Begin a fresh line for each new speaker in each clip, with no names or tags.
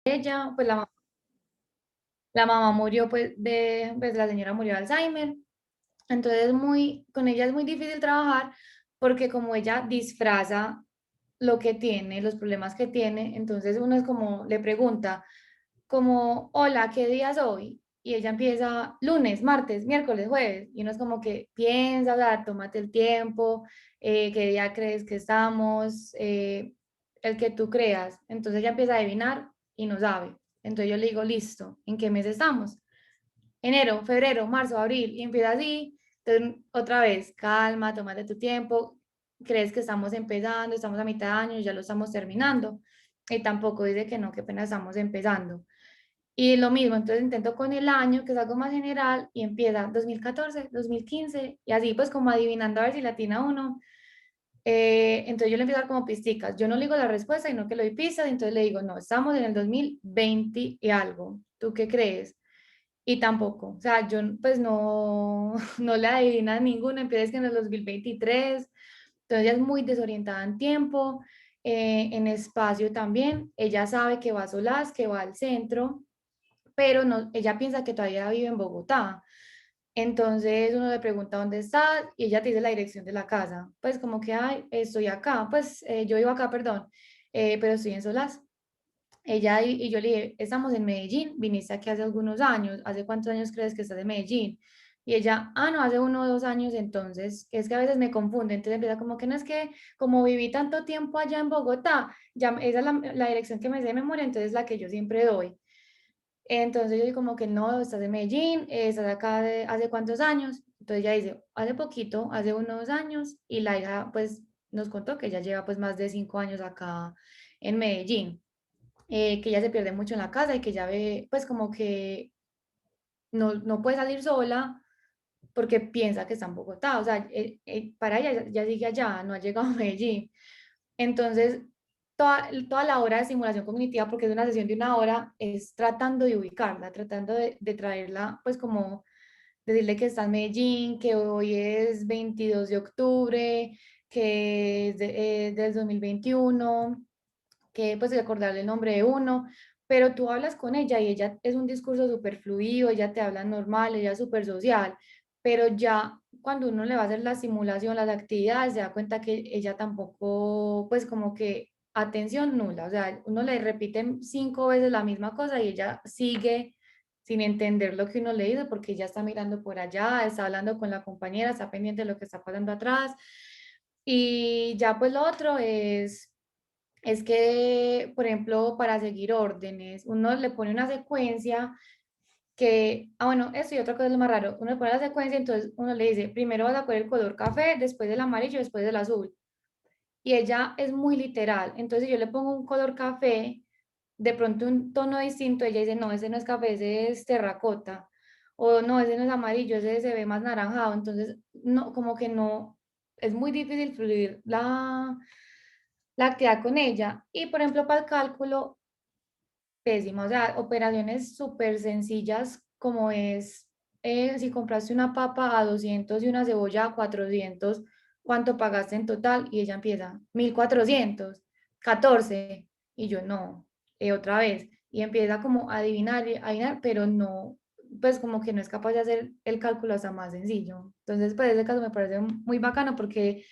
ella, pues la mamá murió, pues la señora murió de Alzheimer. Entonces con ella es muy difícil trabajar porque como ella disfraza lo que tiene, los problemas que tiene, entonces uno es como, le pregunta, como, hola, ¿qué día es hoy? Y ella empieza lunes, martes, miércoles, jueves, y uno es como que piensa, o sea, tómate el tiempo, qué día crees que estamos, el que tú creas. Entonces ella empieza a adivinar y no sabe. Entonces yo le digo, listo, ¿en qué mes estamos? Enero, febrero, marzo, abril, y empieza así. Entonces, otra vez, calma, tómate tu tiempo. Crees que estamos empezando, estamos a mitad de año, ya lo estamos terminando. Y tampoco dice que no, que apenas estamos empezando. Y lo mismo, entonces intento con el año, que es algo más general, y empieza 2014, 2015, y así pues como adivinando a ver si latina uno. Entonces yo le empiezo a dar como pisticas. Yo no le digo la respuesta, sino que le doy pistas, entonces le digo, no, estamos en el 2020 y algo. ¿Tú qué crees? Y tampoco, o sea, yo pues no, no le adivina ninguna, empieza que en el 2023, entonces ella es muy desorientada en tiempo, en espacio también, ella sabe que va a Solás, que va al centro, pero no, ella piensa que todavía vive en Bogotá. Entonces uno le pregunta dónde está y ella te dice la dirección de la casa. Pues como que, ay, estoy acá, pues yo vivo acá, perdón, pero estoy en Solás. Ella y yo le dije, estamos en Medellín, viniste aquí hace algunos años, ¿hace cuántos años crees que estás en Medellín? Y ella, no, hace 1 o 2 años, entonces, es que a veces me confunde, entonces empieza como que no es que, como viví tanto tiempo allá en Bogotá, ya esa es la dirección que me sé de memoria, entonces la que yo siempre doy. Entonces yo digo como que no, estás en Medellín, estás acá hace cuántos años, entonces ella dice, hace poquito, hace 1 o 2 años, y la hija pues nos contó que ella lleva pues más de 5 años acá en Medellín, que ella se pierde mucho en la casa y que ya ve, pues como que no puede salir sola porque piensa que está en Bogotá, o sea, para ella ya sigue allá, no ha llegado a Medellín. Entonces, toda la hora de simulación cognitiva, porque es una sesión de 1 hora, es tratando de ubicarla, tratando de traerla, pues como decirle que está en Medellín, que hoy es 22 de octubre, que es del 2021, que pues recordarle el nombre de uno, pero tú hablas con ella y ella es un discurso súper fluido, ella te habla normal, ella es súper social, pero ya cuando uno le va a hacer la simulación, las actividades, se da cuenta que ella tampoco, pues como que atención nula, o sea, uno le repiten 5 veces la misma cosa y ella sigue sin entender lo que uno le dice porque ella está mirando por allá, está hablando con la compañera, está pendiente de lo que está pasando atrás. Y ya pues lo otro es que, por ejemplo, para seguir órdenes, uno le pone una secuencia que, bueno, eso y otra cosa es lo más raro, uno le pone la secuencia, entonces uno le dice, primero vas a poner el color café, después el amarillo, después el azul. Y ella es muy literal, entonces si yo le pongo un color café, de pronto un tono distinto, ella dice, no, ese no es café, ese es terracota, o no, ese no es amarillo, ese se ve más naranjado, entonces, no, como que no, es muy difícil fluir la actividad con ella. Y por ejemplo, para el cálculo, pésimo, o sea, operaciones súper sencillas como es, si compraste una papa a 200 y una cebolla a 400, ¿cuánto pagaste en total? Y ella empieza, 1414, y yo no, otra vez, y empieza como a adivinar, adivinar, pero no, pues como que no es capaz de hacer el cálculo hasta más sencillo. Entonces, pues ese caso me parece muy bacano porque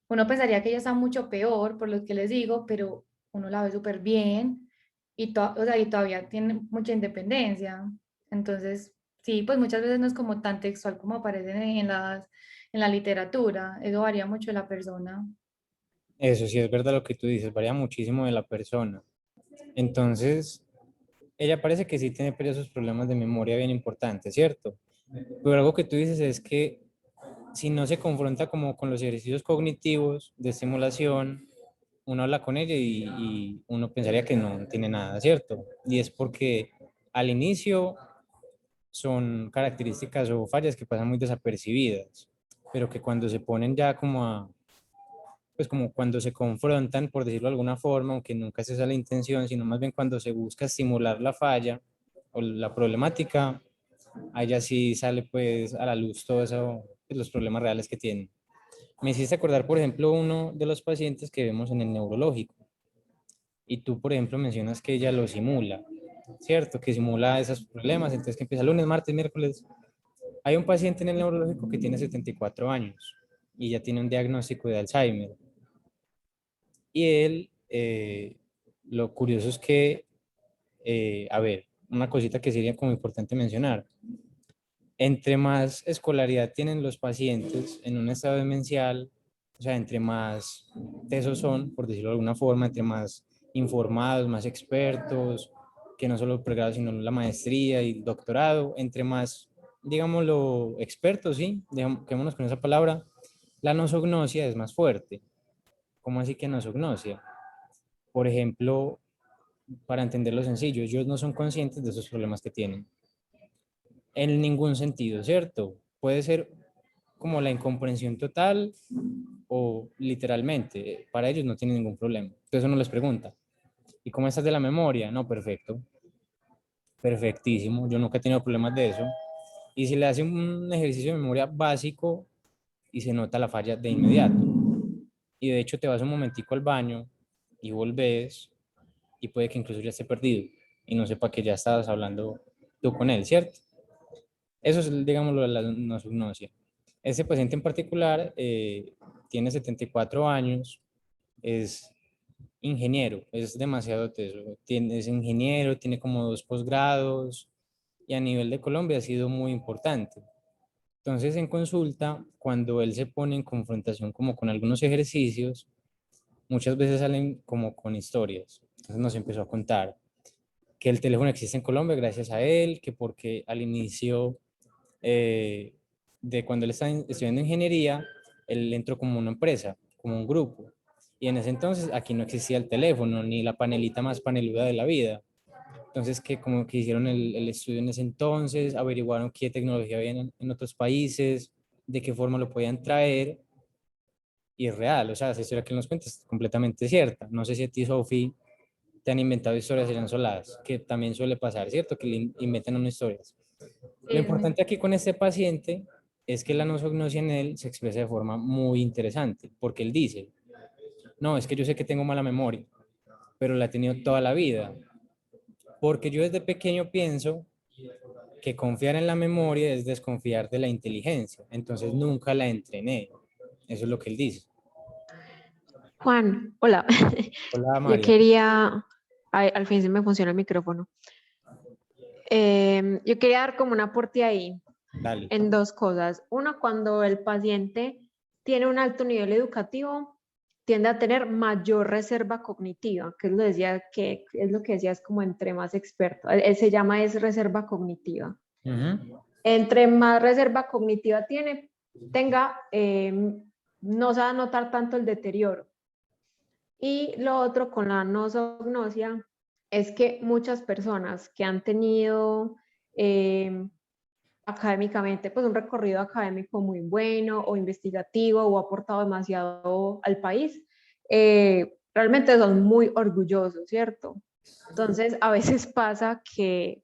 uno pensaría que ella está mucho peor, por lo que les digo, pero uno la ve súper bien y, o sea, y todavía tiene mucha independencia. Entonces, sí, pues muchas veces no es como tan textual como aparece en la literatura. Eso varía mucho de la persona.
Eso sí es verdad lo que tú dices, varía muchísimo de la persona. Entonces, ella parece que sí tiene pero esos problemas de memoria bien importantes, ¿cierto? Pero algo que tú dices es que si no se confronta como con los ejercicios cognitivos de estimulación, uno habla con ella y uno pensaría que no tiene nada, ¿cierto? Y es porque al inicio son características o fallas que pasan muy desapercibidas, pero que cuando se ponen ya como a, pues como cuando se confrontan, por decirlo de alguna forma, aunque nunca es esa la intención, sino más bien cuando se busca estimular la falla o la problemática, allá sí sale pues a la luz todo eso, pues, los problemas reales que tienen. Me hiciste acordar, por ejemplo, uno de los pacientes que vemos en el neurológico, y tú, por ejemplo, mencionas que ella lo simula. ¿cierto? Que simula esos problemas, entonces que empieza lunes, martes, miércoles. Hay un paciente en el neurológico que tiene 74 años y ya tiene un diagnóstico de Alzheimer. Y él, lo curioso es que, a ver, una cosita que sería como importante mencionar. Entre más escolaridad tienen los pacientes en un estado demencial, o sea, entre más tesos son, por decirlo de alguna forma, entre más informados, más expertos, que no solo el pregrado, sino la maestría y el doctorado, entre más, digámoslo, expertos, sí, quedémonos con esa palabra, la nosognosia es más fuerte. ¿Cómo así que nosognosia? Por ejemplo, para entenderlo sencillo, ellos no son conscientes de esos problemas que tienen en ningún sentido, ¿cierto? Puede ser como la incomprensión total o literalmente, para ellos no tienen ningún problema. Entonces uno les pregunta, ¿y cómo estás de la memoria? No, perfecto, perfectísimo, yo nunca he tenido problemas de eso. Y si le hace un ejercicio de memoria básico y se nota la falla de inmediato. Y de hecho te vas un momentico al baño y volvés y puede que incluso ya esté perdido y no sepa que ya estabas hablando tú con él, ¿cierto? Eso es, digámoslo, la nosognosia. Ese paciente en particular tiene 74 años, es ingeniero, es demasiado teso. Es ingeniero, tiene como 2 posgrados y a nivel de Colombia ha sido muy importante. Entonces, en consulta, cuando él se pone en confrontación como con algunos ejercicios, muchas veces salen como con historias. Entonces nos empezó a contar que el teléfono existe en Colombia gracias a él, que porque al inicio eh, de cuando él estaba estudiando ingeniería, él entró como una empresa, como un grupo. Y en ese entonces aquí no existía el teléfono, ni la panelita más paneluda de la vida. Entonces, que como que hicieron el estudio en ese entonces, averiguaron qué tecnología había en otros países, de qué forma lo podían traer, y es real, o sea, esa historia que nos cuenta es completamente cierta. No sé si a ti, Sofi, te han inventado historias soladas, que también suele pasar, ¿cierto? Que le inventan unas historias.
Sí,
Lo
es muy...
importante aquí con este paciente es que la nosognosia en él se expresa de forma muy interesante, porque él dice, no, es que yo sé que tengo mala memoria, pero la he tenido toda la vida, porque yo desde pequeño pienso que confiar en la memoria es desconfiar de la inteligencia, entonces nunca la entrené. Eso es lo que él dice.
Juan, hola.
Hola,
Yo
María.
quería, ay, al fin se me funciona el micrófono. Yo quería dar como un aporte ahí
Dale.
en dos cosas. Una, cuando el paciente tiene un alto nivel educativo, tiende a tener mayor reserva cognitiva, que es lo, decía, que es lo que decías como entre más experto. Se llama es reserva cognitiva. Entre más reserva cognitiva tenga, no se va a notar tanto el deterioro. Y lo otro con la nosognosia es que muchas personas que han tenido académicamente pues un recorrido académico muy bueno o investigativo o aportado demasiado al país, realmente son muy orgullosos, ¿cierto? Entonces a veces pasa que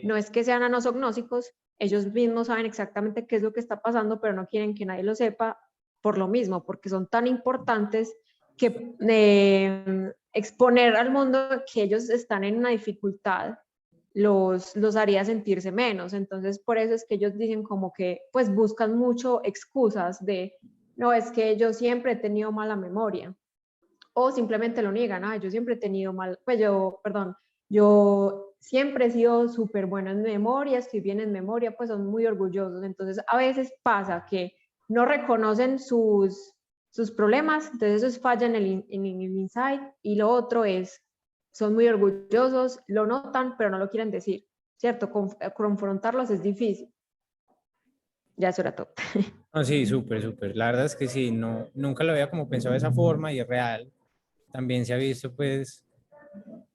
no es que sean anosognósicos, ellos mismos saben exactamente qué es lo que está pasando, pero no quieren que nadie lo sepa por lo mismo, porque son tan importantes que exponer al mundo que ellos están en una dificultad los haría sentirse menos. Entonces, por eso es que ellos dicen como que, pues buscan mucho excusas de, no, es que yo siempre he tenido mala memoria. O simplemente lo niegan, yo siempre he tenido mal, pues yo siempre he sido súper buena en memoria, estoy bien en memoria, pues son muy orgullosos. Entonces, a veces pasa que no reconocen sus problemas, entonces eso es falla en el insight. Y lo otro es, son muy orgullosos, lo notan, pero no lo quieren decir, ¿cierto? Confrontarlos es difícil. Ya eso era todo.
No, sí, súper, súper. La verdad es que sí, no, nunca lo había como pensado de esa forma y es real. También se ha visto, pues,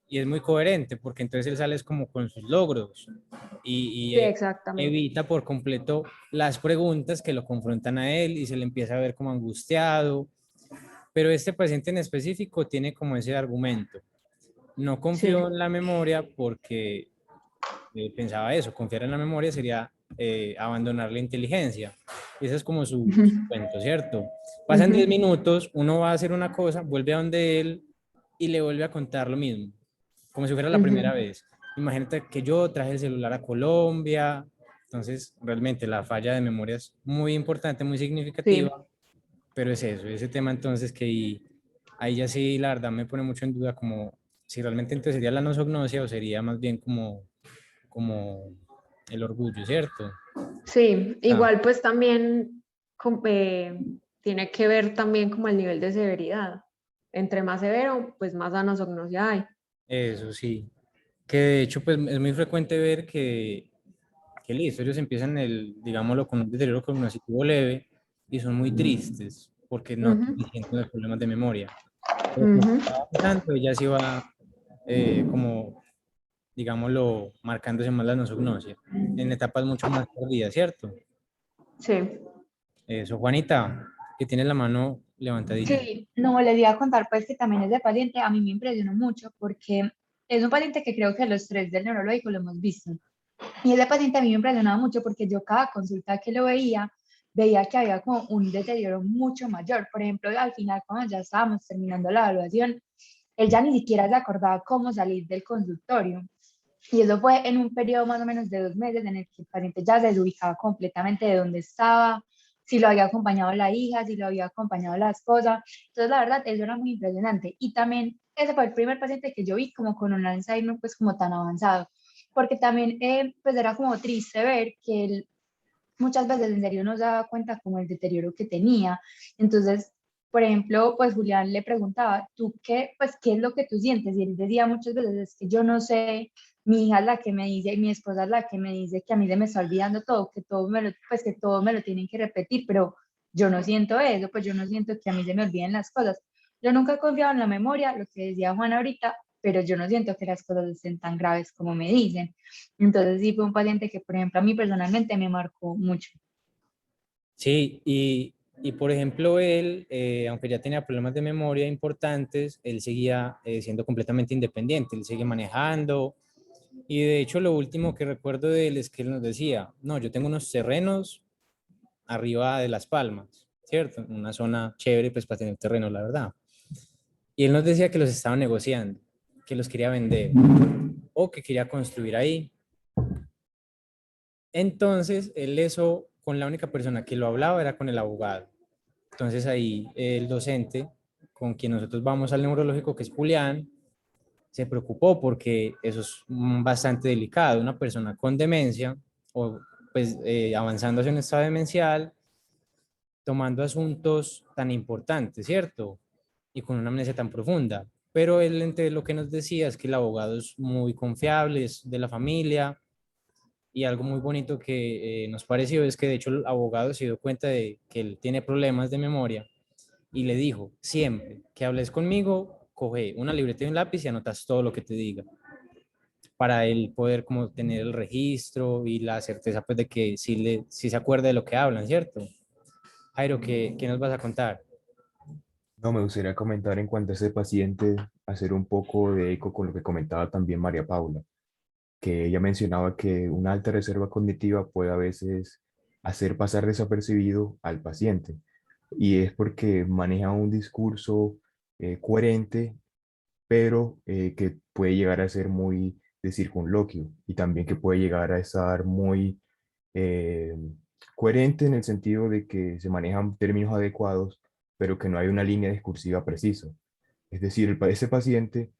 y es muy coherente, porque entonces él sale como con sus logros
Sí,
y
exactamente.
evita por completo las preguntas que lo confrontan a él y se le empieza a ver como angustiado. Pero este paciente en específico tiene como ese argumento. No
Sí.
confío en la memoria porque pensaba eso, confiar en la memoria sería abandonar la inteligencia. Y ese es como su cuento, ¿cierto? Pasan 10 minutos, uno va a hacer una cosa, vuelve a donde él y le vuelve a contar lo mismo, como si fuera la primera vez. imagínate que yo traje el celular a Colombia, entonces realmente la falla de memoria es muy importante, muy
Sí,
significativa, pero es eso, ese tema entonces que ahí ya sí, la verdad me pone mucho en duda como si realmente entonces sería la nosognosia o sería más bien como el orgullo, ¿cierto?
sí,
Ah,
igual pues también tiene que ver también como el nivel de severidad. Entre más severo, pues más anosognosia hay.
eso sí, que de hecho pues es muy frecuente ver que listo, ellos empiezan digámoslo, con un deterioro cognitivo leve y son muy tristes porque no
Ujú,
sienten los problemas de memoria. Pero pues,
ujú.
va avanzando, ella sí va como, digámoslo, marcándose más la nosognosia en etapas mucho más tardías, ¿cierto?
Sí.
Eso, Juanita, que tiene la mano levantadita.
Sí, no, les iba a contar pues que también ese paciente a mí me impresionó mucho porque es un paciente que creo que los tres del neurológico lo hemos visto. Y ese paciente a mí me impresionaba mucho porque yo cada consulta que lo veía, veía que había como un deterioro mucho mayor. Por ejemplo, al final cuando ya estábamos terminando la evaluación, él ya ni siquiera se acordaba cómo salir del consultorio. Y eso fue en un periodo más o menos de 2 meses en el que el paciente ya se desubicaba completamente de dónde estaba, si lo había acompañado la hija, si lo había acompañado la esposa. Entonces, la verdad, eso era muy impresionante. Y también ese fue el primer paciente que yo vi como con un Alzheimer pues como tan avanzado, porque también pues era como triste ver que él muchas veces en serio no se daba cuenta como el deterioro que tenía. Entonces, por ejemplo, pues Julián le preguntaba, ¿tú qué, pues qué es lo que tú sientes? Y él decía muchas veces, es que yo no sé, mi hija es la que me dice, mi esposa es la que me dice que a mí se me está olvidando todo, que todo me lo, pues que todo me lo tienen que repetir, pero yo no siento eso, pues yo no siento que a mí se me olviden las cosas. Yo nunca he confiado en la memoria, lo que decía Juan ahorita, pero yo no siento que las cosas estén tan graves como me dicen. Entonces sí fue un paciente que, por ejemplo, a mí personalmente me marcó mucho.
Sí, y por ejemplo, él, aunque ya tenía problemas de memoria importantes, él seguía siendo completamente independiente, él sigue manejando. Y de hecho, lo último que recuerdo de él es que él nos decía, no, yo tengo unos terrenos arriba de Las Palmas, ¿cierto? Una zona chévere, pues para tener terreno, la verdad. Y él nos decía que los estaba negociando, que los quería vender o que quería construir ahí. Entonces, él eso, con la única persona que lo hablaba era con el abogado. Entonces ahí el docente con quien nosotros vamos al neurológico, que es Julián, se preocupó porque eso es bastante delicado. Una persona con demencia o pues avanzando hacia un estado demencial, tomando asuntos tan importantes, ¿cierto? Y con una amnesia tan profunda. Pero él entre lo que nos decía es que el abogado es muy confiable, es de la familia, y algo muy bonito que nos pareció es que de hecho el abogado se dio cuenta de que él tiene problemas de memoria y le dijo, siempre que hables conmigo, coge una libreta y un lápiz y anotas todo lo que te diga, para él poder como tener el registro y la certeza pues de que sí se acuerda de lo que hablan, ¿cierto? Jairo, ¿qué nos vas a contar?
No, me gustaría comentar en cuanto a ese paciente, hacer un poco de eco con lo que comentaba también María Paula, que ella mencionaba que una alta reserva cognitiva puede a veces hacer pasar desapercibido al paciente, y es porque maneja un discurso coherente, pero que puede llegar a ser muy de circunloquio y también que puede llegar a estar muy eh, coherente en el sentido de que se manejan términos adecuados, pero que no hay una línea discursiva precisa. Es decir, ese paciente,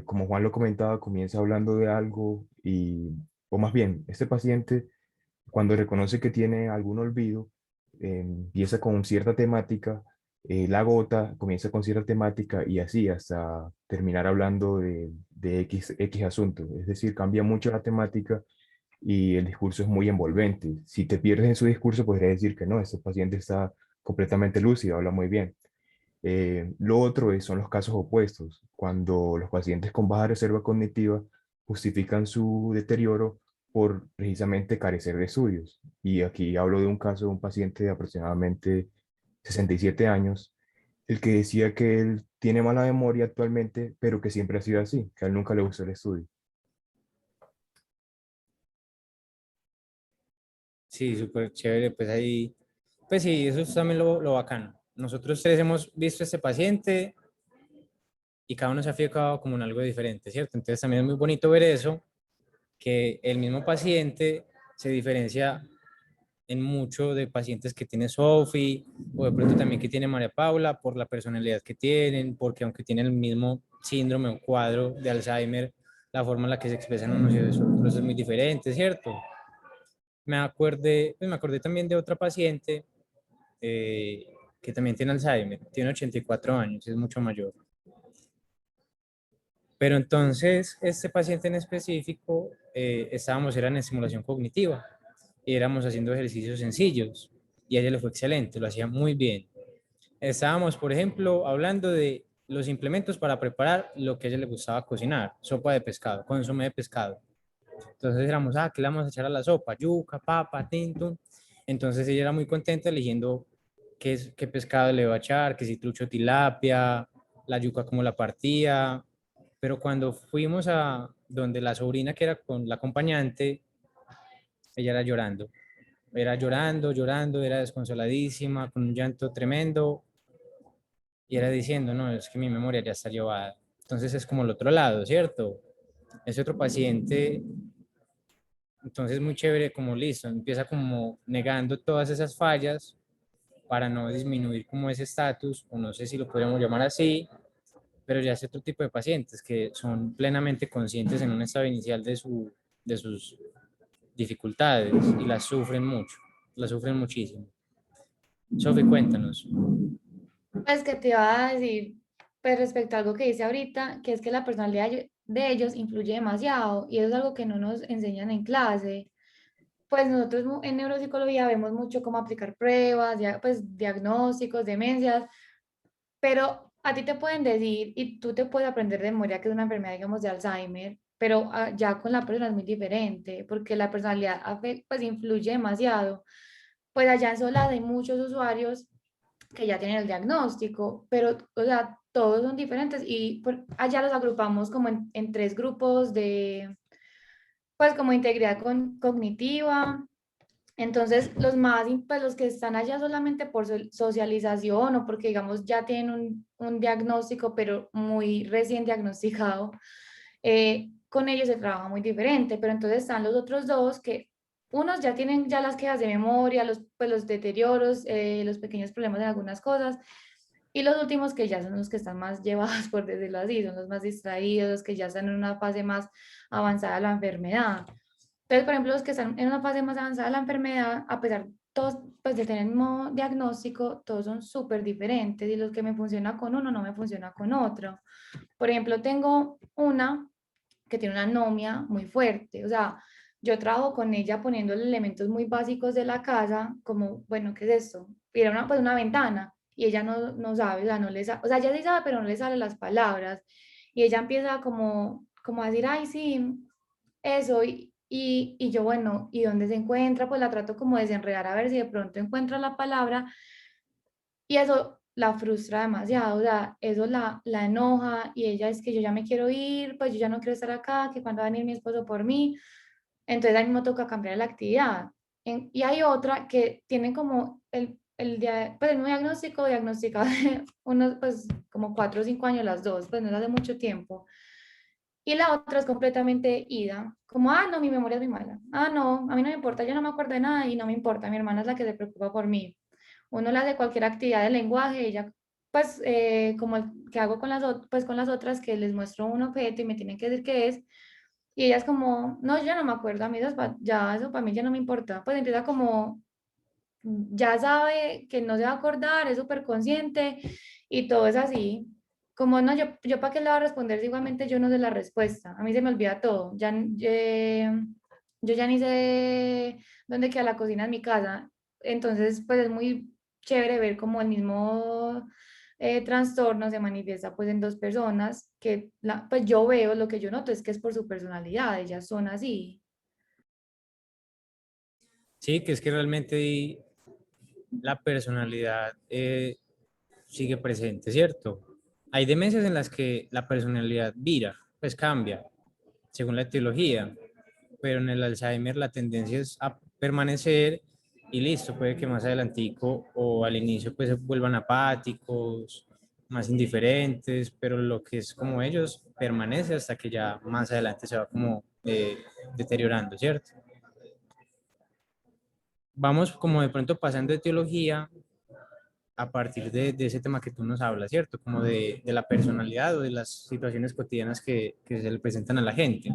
como Juan lo comentaba, comienza hablando de algo y, o más bien, este paciente, cuando reconoce que tiene algún olvido, empieza con cierta temática, la gota comienza con cierta temática y así hasta terminar hablando de X asunto. Es decir, cambia mucho la temática y el discurso es muy envolvente. Si te pierdes en su discurso, podría decir que no, ese paciente está completamente lúcido, habla muy bien. Lo otro son los casos opuestos, cuando los pacientes con baja reserva cognitiva justifican su deterioro por precisamente carecer de estudios. Y aquí hablo de un caso de un paciente de aproximadamente 67 años, el que decía que él tiene mala memoria actualmente, pero que siempre ha sido así, que a él nunca le gustó el estudio.
Sí, súper chévere, pues ahí, pues sí, eso es también lo bacano. Nosotros tres hemos visto a este paciente y cada uno se ha fijado como en algo diferente, ¿cierto? Entonces también es muy bonito ver eso que el mismo paciente se diferencia en mucho de pacientes que tiene Sophie o de pronto también que tiene María Paula por la personalidad que tienen, porque aunque tienen el mismo síndrome o cuadro de Alzheimer, la forma en la que se expresan unos y otros es muy diferente, ¿cierto? Me acordé también de otra paciente eh, que también tiene Alzheimer, tiene 84 años, es mucho mayor. Pero entonces, este paciente en específico, era en estimulación cognitiva y éramos haciendo ejercicios sencillos y a ella le fue excelente, lo hacía muy bien. Estábamos, por ejemplo, hablando de los implementos para preparar lo que a ella le gustaba cocinar, sopa de pescado, consomé de pescado. Entonces éramos, ¿qué le vamos a echar a la sopa? Yuca, papa, tinto. Entonces ella era muy contenta eligiendo qué pescado le iba a echar, que si trucho tilapia, la yuca como la partía. Pero cuando fuimos a donde la sobrina que era con la acompañante, ella era llorando, llorando, era desconsoladísima, con un llanto tremendo, y era diciendo, no, es que mi memoria ya está llevada. Entonces es como el otro lado, ¿cierto? Ese otro paciente, entonces muy chévere, como listo, empieza como negando todas esas fallas para no disminuir como ese estatus, o no sé si lo podríamos llamar así, pero ya es otro tipo de pacientes que son plenamente conscientes en un estado inicial de sus dificultades y las sufren mucho, las sufren muchísimo. Sofi, cuéntanos.
Pues que te iba a decir, pues respecto a algo que dice ahorita, que es que la personalidad de ellos influye demasiado y eso es algo que no nos enseñan en clase. Pues nosotros en neuropsicología vemos mucho cómo aplicar pruebas, pues diagnósticos, demencias, pero a ti te pueden decir y tú te puedes aprender de memoria que es una enfermedad, digamos, de Alzheimer, pero ya con la persona es muy diferente porque la personalidad pues influye demasiado. Pues allá en Solada hay muchos usuarios que ya tienen el diagnóstico, pero, o sea, todos son diferentes y allá los agrupamos como en tres grupos de, pues como integridad cognitiva. Entonces, pues los que están allá solamente por socialización o porque, digamos, ya tienen un diagnóstico, pero muy recién diagnosticado, con ellos se trabaja muy diferente, pero entonces están los otros dos que unos ya tienen ya las quejas de memoria, pues los deterioros, los pequeños problemas en algunas cosas, y los últimos que ya son los que están más llevados, por decirlo así, son los más distraídos, los que ya están en una fase más avanzada de la enfermedad. Entonces, por ejemplo, los que están en una fase más avanzada de la enfermedad, a pesar todos pues, de tener el mismo diagnóstico, todos son súper diferentes y los que me funciona con uno no me funciona con otro. Por ejemplo, tengo una que tiene una anomia muy fuerte, o sea, yo trabajo con ella poniéndole elementos muy básicos de la casa, como, bueno, ¿qué es esto? Y era pues una ventana y ella no sabe, o sea, no le o sea, ella sí sabe, pero no le salen las palabras. Y ella empieza como a decir, ay, sí, eso, y yo, bueno, ¿y dónde se encuentra? Pues la trato como de desenredar a ver si de pronto encuentra la palabra y eso la frustra demasiado, o sea, eso la enoja y ella es que yo ya me quiero ir, pues yo ya no quiero estar acá, que cuando va a venir mi esposo por mí, entonces a mí me toca cambiar la actividad. Y hay otra que tiene como pues el mismo diagnóstico, diagnosticado de unos, pues como 4 o 5 años las dos, pues no es hace mucho tiempo. Y la otra es completamente ida, como, no, mi memoria es muy mala. No, a mí no me importa, yo no me acuerdo de nada y no me importa, mi hermana es la que se preocupa por mí. Uno le hace cualquier actividad de lenguaje, ella, pues, como el que hago con pues, con las otras, que les muestro un objeto y me tienen que decir qué es, y ella es como, no, yo ya no me acuerdo, a mí eso, ya, eso para mí ya no me importa. Pues empieza como, ya sabe que no se va a acordar, es súper consciente y todo es así. Como no, yo para qué le voy a responder si igualmente yo no sé la respuesta. A mí se me olvida todo. Yo ya ni sé dónde queda la cocina en mi casa. Entonces, pues es muy chévere ver cómo el mismo trastorno se manifiesta pues en dos personas que pues yo veo, lo que yo noto es que es por su personalidad, ellas son así.
Sí, que es que realmente la personalidad sigue presente, ¿cierto? Hay demencias en las que la personalidad vira, pues cambia, según la etiología, pero en el Alzheimer la tendencia es a permanecer y listo, puede que más adelantico o al inicio pues se vuelvan apáticos, más indiferentes, pero lo que es como ellos permanece hasta que ya más adelante se va como deteriorando, ¿cierto? Vamos como de pronto pasando de teología a partir de ese tema que tú nos hablas, ¿cierto? Como de la personalidad o de las situaciones cotidianas que se le presentan a la gente.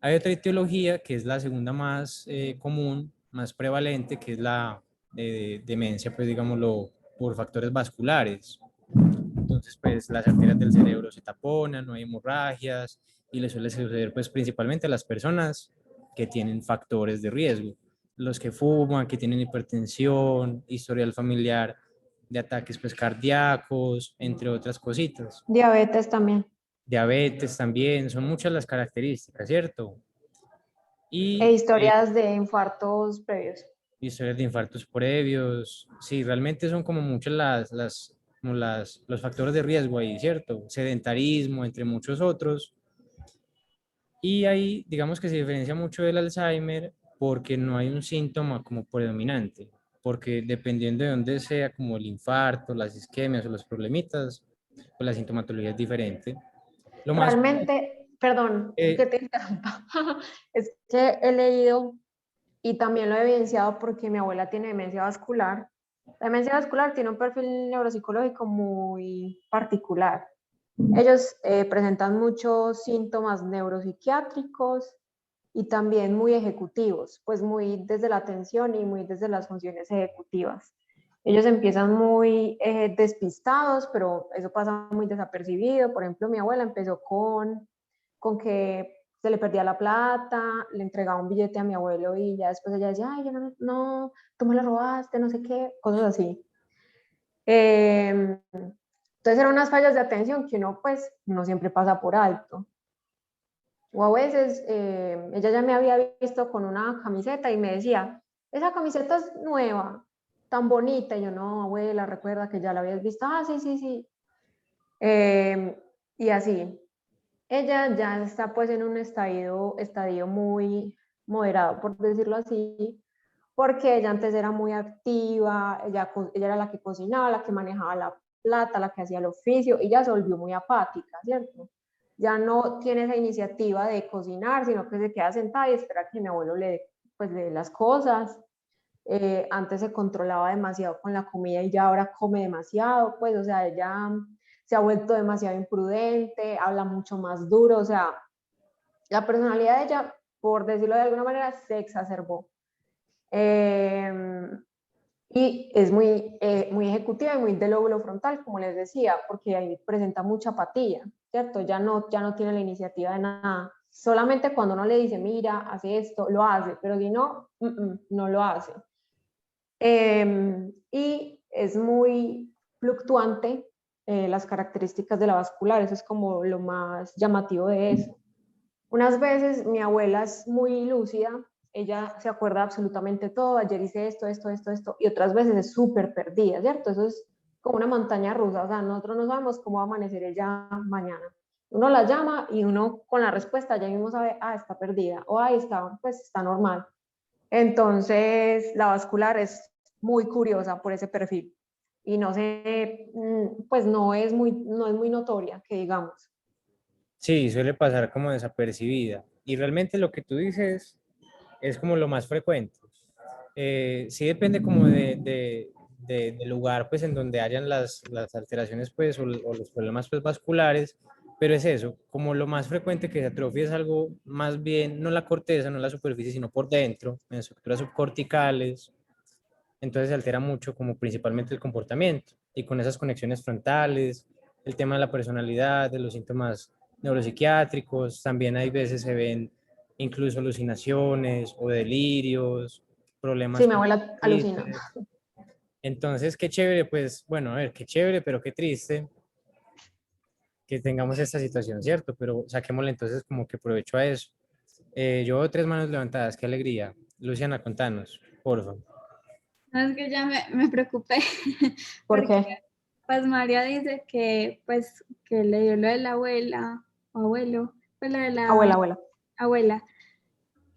Hay otra etiología que es la segunda más común, más prevalente, que es la demencia, pues digámoslo, por factores vasculares. Entonces, pues las arterias del cerebro se taponan, no hay hemorragias y le suele suceder pues principalmente a las personas que tienen factores de riesgo, los que fuman, que tienen hipertensión, historial familiar de ataques pues cardíacos, entre otras cositas.
Diabetes también.
Diabetes también, son muchas las características, ¿cierto?
E
Y
historias de infartos previos.
historias de infartos previos, sí, realmente son como muchas como los factores de riesgo ahí, ¿cierto? Sedentarismo, entre muchos otros. Y ahí, digamos que se diferencia mucho del Alzheimer porque no hay un síntoma como predominante, porque dependiendo de dónde sea, como el infarto, las isquemias o los problemitas, pues la sintomatología es diferente. Lo más,
Realmente, perdón que
eh,
te interrumpa, es que he leído y también lo he evidenciado porque mi abuela tiene demencia vascular. La demencia vascular tiene un perfil neuropsicológico muy particular. Ellos presentan muchos síntomas neuropsiquiátricos y también muy ejecutivos, pues muy desde la atención y muy desde las funciones ejecutivas. Ellos empiezan muy despistados, pero eso pasa muy desapercibido. Por ejemplo, mi abuela empezó con que se le perdía la plata, le entregaba un billete a mi abuelo y ya después ella decía, ay, yo no, no, tú me lo robaste, no sé qué, cosas así. Entonces eran unas fallas de atención que uno pues no siempre pasa por alto. O a veces ella ya me había visto con una camiseta y me decía, esa camiseta es nueva, tan bonita. Y yo, no, abuela, recuerda que ya la habías visto. Ah, sí, sí, sí. Y así. Ella ya está pues en un estadio muy moderado, por decirlo así, porque ella antes era muy activa, ella era la que cocinaba, la que manejaba la plata, la que hacía el oficio, y ya se volvió muy apática, ¿cierto? Ya no tiene esa iniciativa de cocinar, sino que se queda sentada y espera que mi abuelo pues, le dé las cosas. Antes se controlaba demasiado con la comida y ya ahora come demasiado, pues, o sea, ella se ha vuelto demasiado imprudente, habla mucho más duro, o sea, la personalidad de ella, por decirlo de alguna manera, se exacerbó. Y es muy ejecutiva y muy del lóbulo frontal, como les decía, porque ahí presenta mucha apatía, ¿cierto? Ya no tiene la iniciativa de nada. Solamente cuando uno le dice, mira, hace esto, lo hace, pero si no, no lo hace. Y es muy fluctuante las características de la vascular, eso es como lo más llamativo de eso. Unas veces mi abuela es muy lúcida, ella se acuerda absolutamente todo, ayer hice esto, esto, esto, esto, y otras veces es súper perdida, ¿cierto? Eso es como una montaña rusa, o sea, nosotros no sabemos cómo va a amanecer ella mañana. Uno la llama y uno con la respuesta ya mismo sabe, ah, está perdida, o ahí está, pues está normal. Entonces, la vascular es muy curiosa por ese perfil y no sé, pues no es muy notoria, que digamos.
sí, suele pasar como desapercibida. Y realmente lo que tú dices es como lo más frecuente. Sí depende como del lugar pues en donde hayan las alteraciones pues o los problemas pues vasculares, pero es eso, como lo más frecuente que se atrofia es algo más bien, no la corteza, no la superficie, sino por dentro, en estructuras subcorticales, entonces se altera mucho como principalmente el comportamiento y con esas conexiones frontales, el tema de la personalidad, de los síntomas neuropsiquiátricos, también hay veces se ven incluso alucinaciones o delirios, problemas
Sí, mi
con
abuela alucina.
chistes. Entonces, qué chévere, pues, bueno, a ver, qué chévere, pero qué triste que tengamos esta situación, ¿cierto? Pero saquémosle entonces como que provecho a eso. Yo veo tres manos levantadas, qué alegría. Luciana, contanos, por favor.
No, es que ya me preocupé
¿Por
porque
qué?
pues María dice que pues que le dio lo de la abuela o abuelo, pues lo de la
Abuela, abuela.
abuela,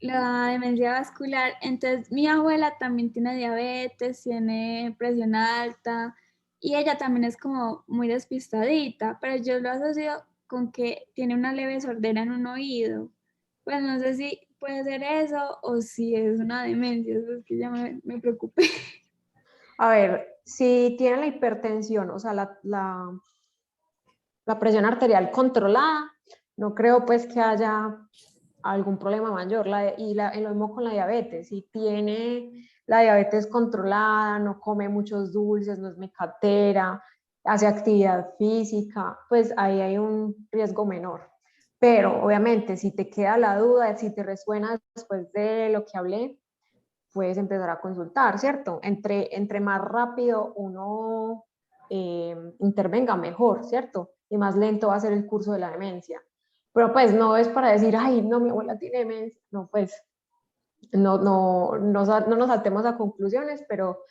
la demencia vascular. Entonces mi abuela también tiene diabetes, tiene presión alta y ella también es como muy despistadita, pero yo lo asocio con que tiene una leve sordera en un oído. Pues no sé si puede ser eso o si es una demencia, eso es que ya me preocupé.
A ver, si tiene la hipertensión, o sea, la presión arterial controlada, no creo pues que haya algún problema mayor. Lo mismo con la diabetes, si tiene la diabetes controlada, no come muchos dulces, no es mecatera, hace actividad física, pues ahí hay un riesgo menor. Pero obviamente si te queda la duda, si te resuena después de lo que hablé, puedes empezar a consultar, ¿cierto? Entre más rápido uno intervenga, mejor, ¿cierto? Y más lento va a ser el curso de la demencia. Pero pues no es para decir, ay, no, mi abuela tiene demencia. No, pues no nos saltemos a conclusiones, pero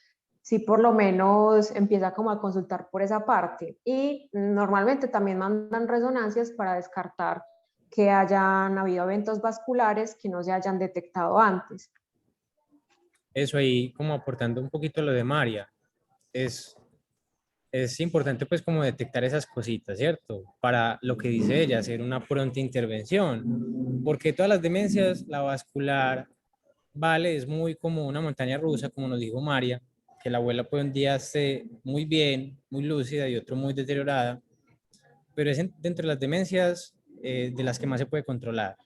sí por lo menos empieza como a consultar por esa parte. Y normalmente también mandan resonancias para descartar que hayan habido eventos vasculares que no se hayan detectado antes.
Eso ahí, como aportando un poquito a lo de María, es importante pues como detectar esas cositas, ¿cierto? Para lo que dice ella, hacer una pronta intervención, porque todas las demencias, la vascular, vale, es muy como una montaña rusa, como nos dijo María, que la abuela puede un día esté muy bien, muy lúcida y otro muy deteriorada, pero es dentro de las demencias de las que más se puede controlar,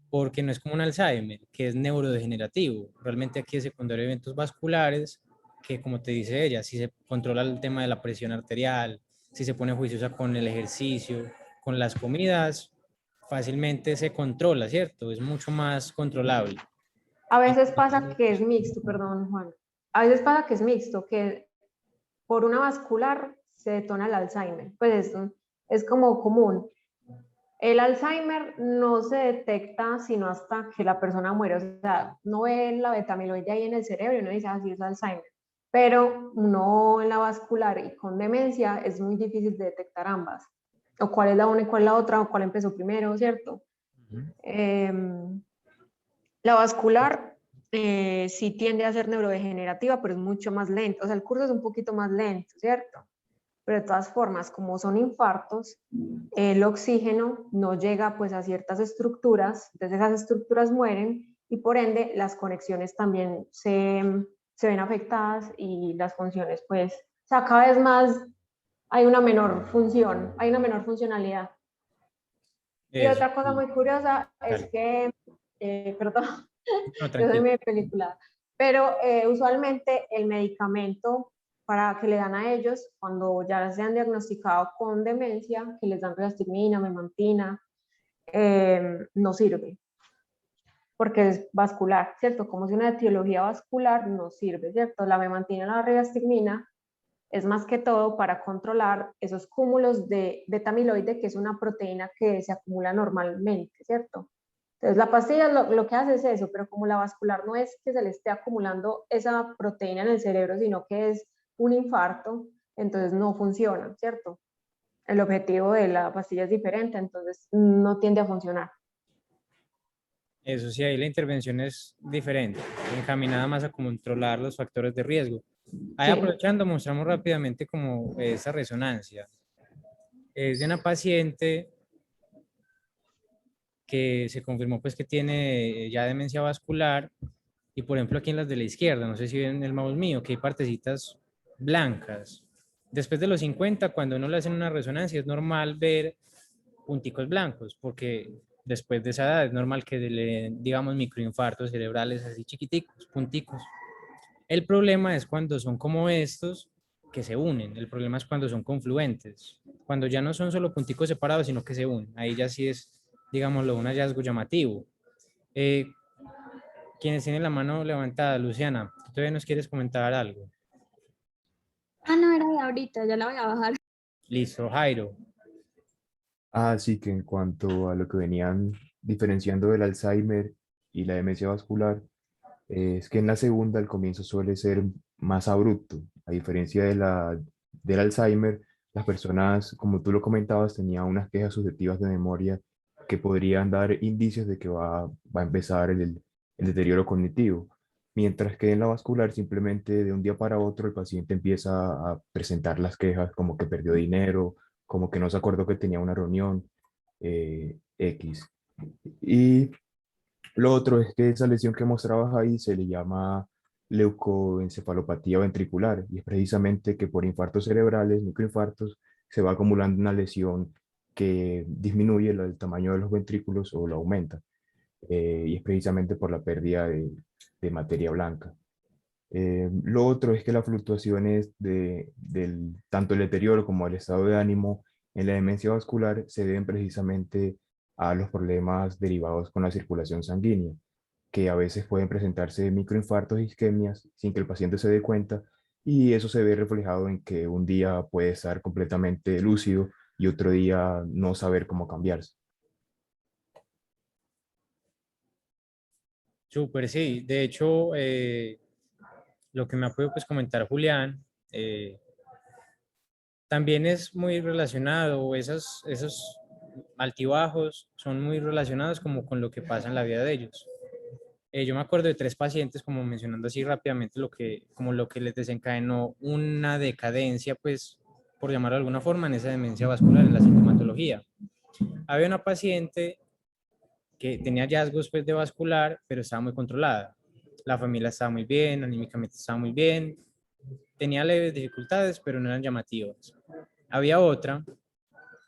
porque no es como un Alzheimer, que es neurodegenerativo. Realmente aquí es secundario de eventos vasculares, que como te dice ella, si se controla el tema de la presión arterial, si se pone juiciosa con el ejercicio, con las comidas, fácilmente se controla, ¿cierto? Es mucho más controlable.
A veces pasa que es mixto, perdón, Juan. A veces pasa que es mixto, que por una vascular se detona el Alzheimer. Pues es como común. El Alzheimer no se detecta sino hasta que la persona muere. O sea, no ve la betamiloide ahí en el cerebro y uno dice, así es Alzheimer. Pero uno en la vascular y con demencia es muy difícil de detectar ambas. O cuál es la una y cuál es la otra, o cuál empezó primero, ¿cierto? La vascular sí tiende a ser neurodegenerativa, pero es mucho más lento. O sea, el curso es un poquito más lento, ¿cierto? Pero de todas formas, como son infartos, el oxígeno no llega pues a ciertas estructuras, entonces esas estructuras mueren y por ende las conexiones también se ven afectadas y las funciones pues, o sea, cada vez más hay una menor función, hay una menor funcionalidad. Y
Eso,
otra cosa
sí.
muy curiosa es
Dale.
que, perdón,
No,
yo soy
tranquilo.
muy película, pero usualmente el medicamento para que le dan a ellos cuando ya se han diagnosticado con demencia, que les dan rivastigmina, memantina, no sirve porque es vascular, ¿cierto? Como si una etiología vascular no sirve, ¿cierto? La memantina y la rivastigmina es más que todo para controlar esos cúmulos de beta-amiloide, que es una proteína que se acumula normalmente, ¿cierto? Entonces la pastilla lo que hace es eso, pero como la vascular no es que se le esté acumulando esa proteína en el cerebro, sino que es un infarto, entonces no funciona, ¿cierto? El objetivo de la pastilla es diferente, entonces no tiende a funcionar.
Eso sí, ahí la intervención es diferente, encaminada más a controlar los factores de riesgo. Ahí
Sí.
aprovechando, mostramos rápidamente como esa resonancia. Es de una paciente que se confirmó pues que tiene ya demencia vascular y por ejemplo aquí en las de la izquierda, no sé si ven el mouse mío, que hay partecitas blancas. Después de los 50, cuando uno le hacen una resonancia, es normal ver punticos blancos, porque después de esa edad es normal que le den, digamos, microinfartos cerebrales así chiquiticos, punticos. El problema es cuando son como estos que se unen. El problema es cuando son confluentes. Cuando ya no son solo punticos separados, sino que se unen. Ahí ya sí es, digámoslo, un hallazgo llamativo. Eh, Quienes tienen la mano levantada, Luciana, ¿tú todavía nos quieres comentar algo?
Ah, no, era de ahorita, ya la voy a bajar.
Listo, Jairo.
Así que en cuanto a lo que venían diferenciando del Alzheimer y la demencia vascular, es que en la segunda el comienzo suele ser más abrupto. A diferencia del Alzheimer, las personas, como tú lo comentabas, tenían unas quejas subjetivas de memoria que podrían dar indicios de que va a empezar el deterioro cognitivo. Mientras que en la vascular, simplemente de un día para otro, el paciente empieza a presentar las quejas como que perdió dinero, como que no se acordó que tenía una reunión X. Y Lo otro es que esa lesión que mostrabas ahí se le llama leucoencefalopatía ventricular y es precisamente que por infartos cerebrales, microinfartos, se va acumulando una lesión que disminuye el tamaño de los ventrículos o lo aumenta. Y es precisamente por la pérdida de materia blanca. Lo otro es que las fluctuaciones del tanto el deterioro como el estado de ánimo en la demencia vascular se deben precisamente a los problemas derivados con la circulación sanguínea, que a veces pueden presentarse microinfartos e isquemias sin que el paciente se dé cuenta, y eso se ve reflejado en que un día puede estar completamente lúcido y otro día no saber cómo cambiarse.
Súper, sí. De hecho, lo que me ha podido pues comentar Julián, también es muy relacionado, o esos altibajos son muy relacionados como con lo que pasa en la vida de ellos. Yo me acuerdo de 3 pacientes, como mencionando así rápidamente como lo que les desencadenó una decadencia, pues, por llamarlo de alguna forma, en esa demencia vascular, en la sintomatología. Había una paciente que tenía hallazgos pues, de vascular, pero estaba muy controlada. La familia estaba muy bien, anímicamente estaba muy bien, tenía leves dificultades, pero no eran llamativas. Había otra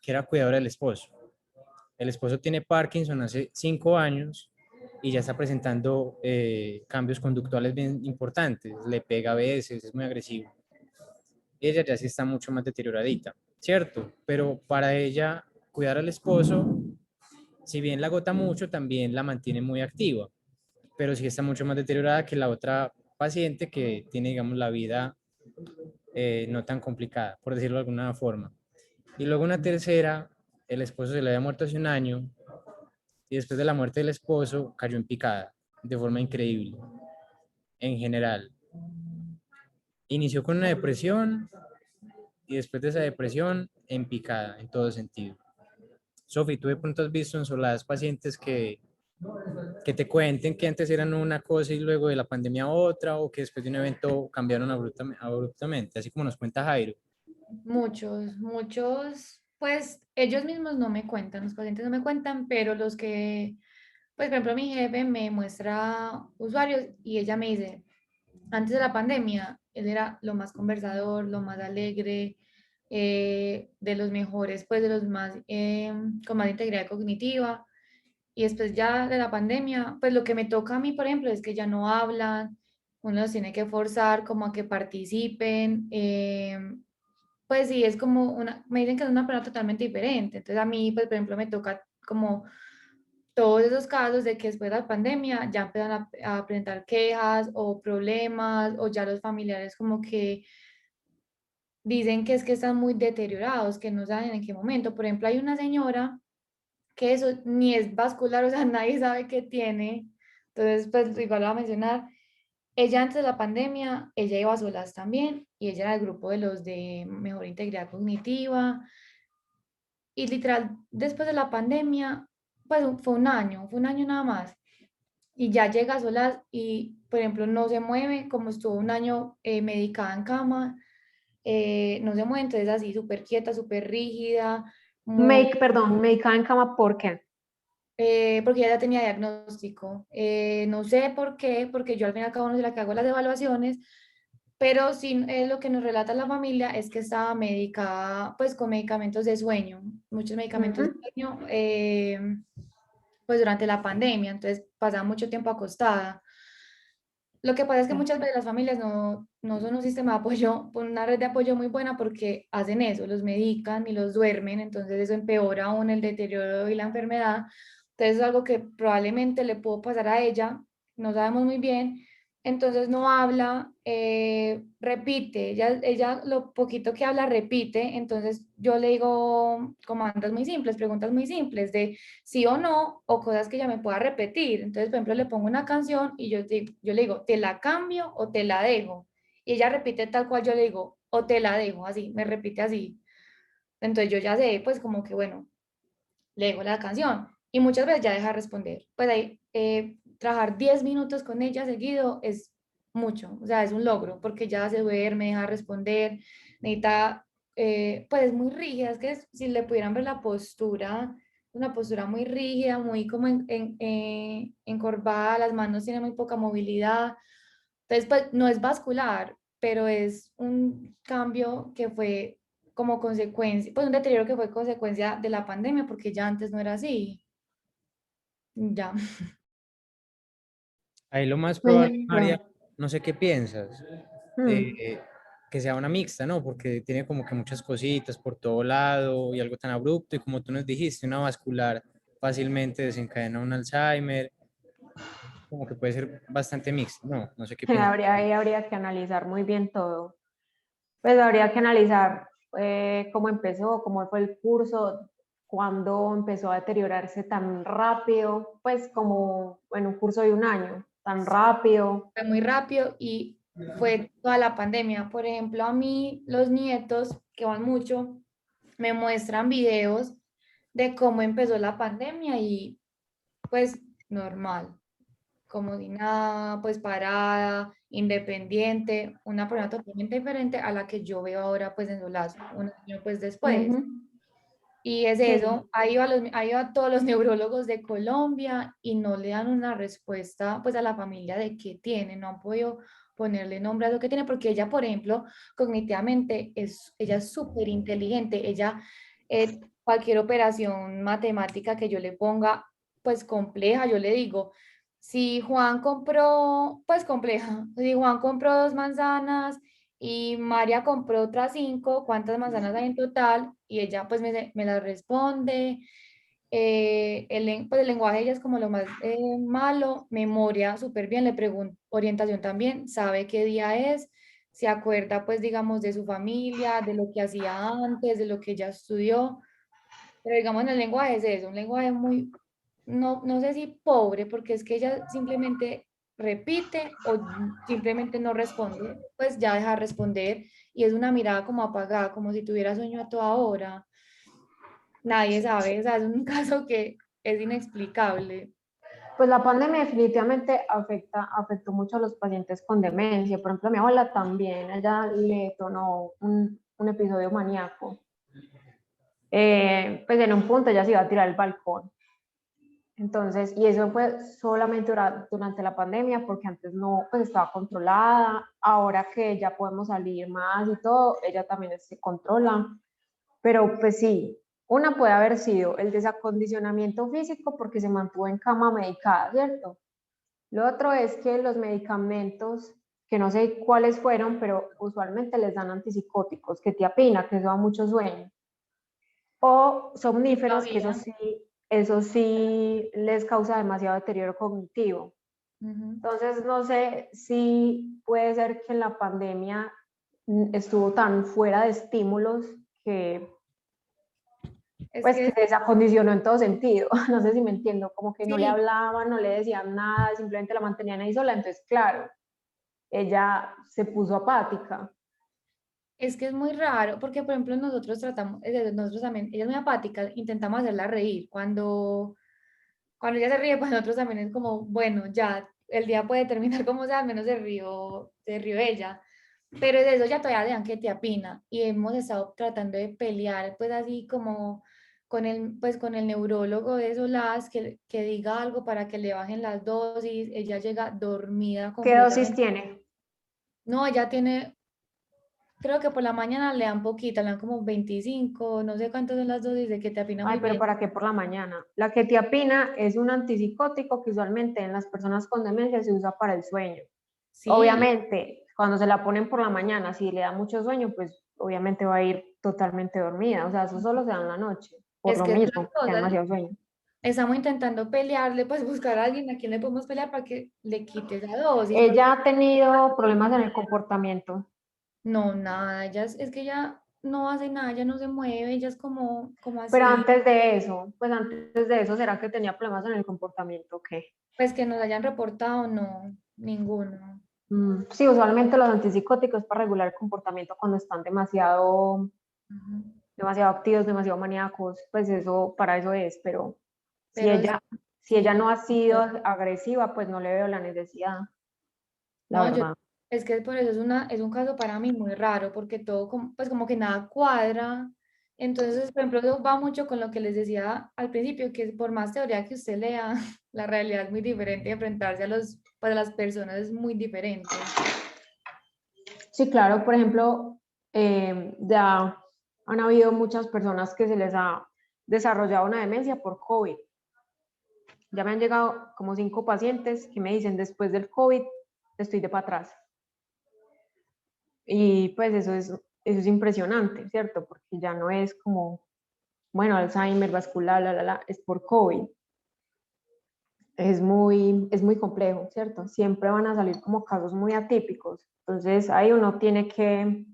que era cuidadora del esposo. El esposo tiene Parkinson hace 5 años y ya está presentando cambios conductuales bien importantes. Le pega a veces, es muy agresivo. Ella ya sí está mucho más deterioradita, ¿cierto? Pero para ella, cuidar al esposo, si bien la agota mucho, también la mantiene muy activa, pero sí está mucho más deteriorada que la otra paciente que tiene, digamos, la vida no tan complicada, por decirlo de alguna forma. Y luego una tercera, el esposo se le había muerto hace un año y después de la muerte del esposo cayó en picada de forma increíble, en general. Inició con una depresión y después de esa depresión en picada, en todo sentido. Sofi, ¿tú de pronto has visto en Soladas pacientes que te cuenten que antes eran una cosa y luego de la pandemia otra, o que después de un evento cambiaron abruptamente, así como nos cuenta Jairo?
Muchos, pues ellos mismos no me cuentan, los pacientes no me cuentan, pero los que, pues por ejemplo, mi jefe me muestra usuarios y ella me dice, antes de la pandemia, él era lo más conversador, lo más alegre, de los mejores, pues de los más, con más integridad cognitiva. Y después ya de la pandemia, pues lo que me toca a mí, por ejemplo, es que ya no hablan, uno los tiene que forzar como a que participen. Pues sí, es como una, me dicen que es una persona totalmente diferente. Entonces a mí, pues por ejemplo, me toca como todos esos casos de que después de la pandemia ya empiezan a presentar quejas o problemas o ya los familiares como que dicen que es que están muy deteriorados, que no saben en qué momento. Por ejemplo, hay una señora que eso ni es vascular, o sea, nadie sabe qué tiene. Entonces, pues igual lo voy a mencionar. Ella antes de la pandemia, ella iba a solas también y ella era del grupo de los de mejor integridad cognitiva. Y literal, después de la pandemia, pues fue un año nada más. Y ya llega a solas y, por ejemplo, no se mueve, como estuvo un año medicada en cama, no se mueve, entonces así súper quieta, súper rígida, muy,
Perdón, medicada en cama, ¿por qué?
porque ella ya tenía diagnóstico. No sé por qué, porque yo al fin y al cabo no soy la que hago las evaluaciones, pero sí lo que nos relata la familia es que estaba medicada pues con medicamentos de sueño, muchos medicamentos de
Ujú.
sueño, pues durante la pandemia, entonces pasaba mucho tiempo acostada. Lo que pasa es que muchas veces las familias no son un sistema de apoyo, una red de apoyo muy buena porque hacen eso, los medican y los duermen, entonces eso empeora aún el deterioro y la enfermedad. Entonces es algo que probablemente le pudo pasar a ella, no sabemos muy bien. Entonces no habla, repite, ella lo poquito que habla repite, entonces yo le digo comandas muy simples, preguntas muy simples de sí o no, o cosas que ella me pueda repetir. Entonces, por ejemplo, le pongo una canción y yo le digo, ¿te la cambio o te la dejo? Y ella repite tal cual yo le digo, o te la dejo, así, me repite así. Entonces yo ya sé, pues como que bueno, le dejo la canción y muchas veces ya deja de responder. Pues ahí, trabajar 10 minutos con ella seguido es mucho, o sea, es un logro porque ya se duerme, deja de responder, necesita, pues es muy rígida, es que si le pudieran ver la postura, una postura muy rígida, muy como encorvada, las manos tienen muy poca movilidad. Entonces, pues no es vascular, pero es un cambio que fue como consecuencia, pues un deterioro que fue consecuencia de la pandemia, porque ya antes no era así. Ya.
Ahí lo más
Pues,
probable, María,
claro.
no sé qué piensas,
Mm.
que sea una mixta, ¿no? Porque tiene como que muchas cositas por todo lado y algo tan abrupto y como tú nos dijiste, una vascular fácilmente desencadena un Alzheimer, como que puede ser bastante mixta, ¿no? No sé qué piensas.
Ahí habría que analizar muy bien todo. Pues habría que analizar cómo empezó, cómo fue el curso, cuándo empezó a deteriorarse tan rápido, pues como en un curso de un año, tan rápido.
Fue muy rápido y fue toda la pandemia. Por ejemplo, a mí los nietos, que van mucho, me muestran videos de cómo empezó la pandemia y pues normal, como si nada, pues parada, independiente, una persona totalmente diferente a la que yo veo ahora pues en Solazo, un año pues después.
Ujú.
Y es
Sí.
eso, ha ido a todos los neurólogos de Colombia y no le dan una respuesta pues a la familia de qué tiene, no han podido ponerle nombre a lo que tiene, porque ella, por ejemplo, cognitivamente ella es súper inteligente, ella cualquier operación matemática que yo le ponga pues compleja, yo le digo, si Juan compró, pues compleja, si Juan compró 2 manzanas y María compró otras 5, ¿cuántas manzanas hay en total? Y ella pues me la responde. Pues el lenguaje de ella es como lo más malo, memoria súper bien, le pregunto, orientación también, sabe qué día es, se acuerda pues digamos de su familia, de lo que hacía antes, de lo que ella estudió, pero digamos en el lenguaje es eso, un lenguaje muy, no sé si pobre, porque es que ella simplemente repite o simplemente no responde, pues ya deja de responder y es una mirada como apagada, como si tuviera sueño a toda hora. Nadie sabe, o sea, es un caso que es inexplicable.
Pues la pandemia definitivamente afectó mucho a los pacientes con demencia. Por ejemplo, a mi abuela también, ella le detonó un episodio maníaco. Pues en un punto ella se iba a tirar al balcón. Entonces, y eso fue solamente durante la pandemia, porque antes no, pues estaba controlada. Ahora que ya podemos salir más y todo, ella también se controla. Pero pues sí, una puede haber sido el desacondicionamiento físico porque se mantuvo en cama medicada, ¿cierto? Lo otro es que los medicamentos, que no sé cuáles fueron, pero usualmente les dan antipsicóticos, que tiapina, que eso da mucho sueño, o somníferos, que
Todavía.
eso sí les causa demasiado deterioro cognitivo.
Ujú.
Entonces, no sé si puede ser que en la pandemia estuvo tan fuera de estímulos que
Es
pues que
que
se desacondicionó en todo sentido, no sé si me entiendo, como que no le
sí,
hablaban, no le decían nada, simplemente la mantenían ahí sola, entonces claro, ella se puso apática.
es que es muy raro, porque por ejemplo nosotros tratamos, nosotros también, ella es muy apática, intentamos hacerla reír. Cuando ella se ríe, pues nosotros también es como, bueno, ya, el día puede terminar como sea, al menos se rió ella. Pero de eso ya todavía le dan quetiapina y hemos estado tratando de pelear, pues así como con el neurólogo de Solás, que diga algo para que le bajen las dosis. Ella llega dormida
¿Qué dosis
completamente.
tiene?
No, ella tiene, creo que por la mañana le dan poquita, le dan como 25, no sé cuántas son las dosis de quetiapina
Ay,
muy
pero
bien.
¿para qué por la mañana? La quetiapina es un antipsicótico que usualmente en las personas con demencia se usa para el sueño.
Sí,
Obviamente, cuando se la ponen por la mañana, si le da mucho sueño, pues obviamente va a ir totalmente dormida. O sea, eso solo se da en la noche, por
es
lo
que es la
mismo, porque da
cosa.
demasiado sueño.
Estamos intentando pelearle, pues buscar a alguien a quien le podemos pelear para que le quite esa dosis, porque
Ella ha tenido problemas en el comportamiento,
no, nada, es que ella no hace nada, ella no se mueve, ella es como
pero
así,
antes de eso, pues antes de eso, ¿será que tenía problemas en el comportamiento? ¿Qué?
pues que nos hayan reportado, no, ninguno.
Sí, usualmente los antipsicóticos para regular el comportamiento cuando están
Ujú.
demasiado activos, demasiado maníacos, pues eso, para eso es, pero si
Pero
ella, si ella
sí,
no ha sido agresiva, pues no le veo la necesidad, la
no,
verdad.
es que por eso es un caso para mí muy raro, porque todo, pues como que nada cuadra, Entonces, por ejemplo, eso va mucho con lo que les decía al principio, que por más teoría que usted lea, la realidad es muy diferente, enfrentarse a para las personas es muy diferente.
Sí, claro, por ejemplo, ya han habido muchas personas que se les ha desarrollado una demencia por COVID. Ya me han llegado como 5 pacientes que me dicen, después del COVID, estoy de para atrás. Y pues eso es impresionante, ¿cierto? Porque ya no es como, bueno, Alzheimer, vascular, es por COVID. Es muy complejo, ¿cierto? Siempre van a salir como casos muy atípicos. Entonces ahí uno tiene que